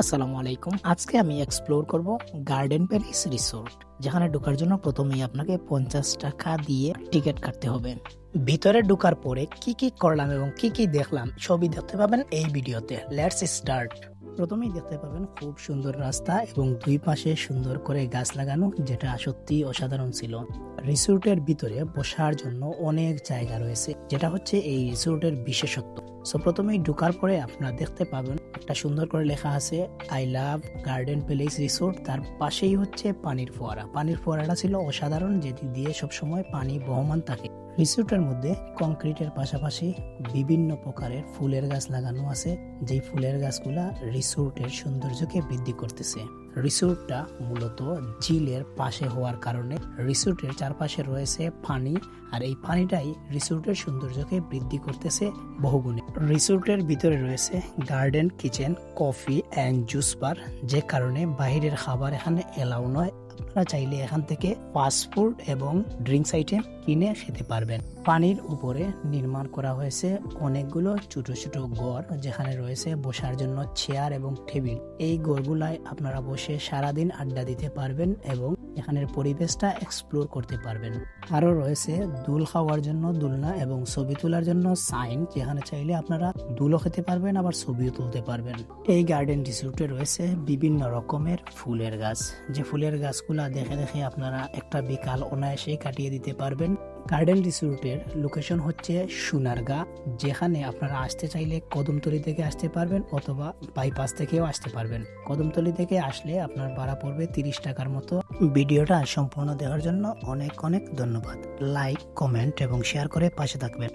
আসসালামু আলাইকুম। আজকে আমি এক্সপ্লোর করব গার্ডেন প্যালেস রিসোর্ট, যেখানে ঢোকার জন্য প্রথমেই আপনাকে 50 টাকা দিয়ে টিকিট কাটতে হবে। ভিতরে ঢোকার পরে কি কি করলাম এবং কি কি দেখলাম সবই দেখতে পাবেন এই ভিডিওতে। Let's start. প্রথমেই দেখতে পাবেন খুব সুন্দর রাস্তা এবং দুই পাশে সুন্দর করে গাছ লাগানো, যেটা সত্যি অসাধারণ ছিল। রিসোর্টের ভিতরে বসার জন্য অনেক জায়গা রয়েছে, যেটা হচ্ছে এই রিসোর্টের বিশেষত্ব। সো প্রথমেই ঢোকার পরে আপনারা দেখতে পাবেন একটা সুন্দর করে লেখা আছে I love garden palace resort. তার পাশেই হচ্ছে পানির ফোয়ারা। পানির ফোয়ারাটা ছিল অসাধারণ, যেটি দিয়ে সবসময় পানি বহমান থাকে। রিসোর্টের মধ্যে কংক্রিটের পাশাপাশি বিভিন্ন প্রকারের ফুলের গাছ লাগানো আছে, যেই ফুলের গাছগুলা রিসোর্টের সৌন্দর্যকে বৃদ্ধি করতেছে। রিসোর্টটা মূলত ঝিলের পাশে হওয়ার কারণে রিসোর্টের চারপাশে রয়েছে পানি, আর এই পানিটাই রিসোর্টের সৌন্দর্যকে বৃদ্ধি করতেছে বহুগুণে। রিসোর্টের ভিতরে রয়েছে garden kitchen, coffee and juice bar, যে কারণে বাহিরের খাবার এখানে এলাও নয়। আপনারা চাইলে এখান থেকে ফাস্ট ফুড এবং ড্রিঙ্কস আইটেম কিনে খেতে পারবেন। পানির উপরে নির্মাণ করা হয়েছে অনেকগুলো ছোট ছোট ঘর, যেখানে রয়েছে বসার জন্য চেয়ার এবং টেবিল। এই ঘরগুলায় আপনারা বসে সারাদিন আড্ডা দিতে পারবেন এবং এখানের পরিবেশটা এক্সপ্লোর করতে পারবেন। আরো রয়েছে দুল খাওয়ার জন্য দোলনা এবং ছবি তোলার জন্য সাইন, যেখানে চাইলে আপনারা দুলও খেতে পারবেন আবার ছবিও তুলতে পারবেন। এই গার্ডেন রিসোর্টে রয়েছে বিভিন্ন রকমের ফুলের গাছ, যে ফুলের গাছগুলা দেখে দেখে আপনারা একটা বিকাল অনায়াসে কাটিয়ে দিতে পারবেন। গার্ডেন রিসোর্টের লোকেশন হচ্ছে সোনারগাঁ, যেখানে আপনারা আসতে চাইলে কদমতলী থেকে আসতে পারবেন অথবা বাইপাস থেকেও আসতে পারবেন। কদমতলী থেকে আসলে আপনার ভাড়া পড়বে 30 টাকার মতো। ভিডিওটা সম্পূর্ণ দেখার জন্য অনেক অনেক ধন্যবাদ। লাইক, কমেন্ট এবং শেয়ার করে পাশে থাকবেন।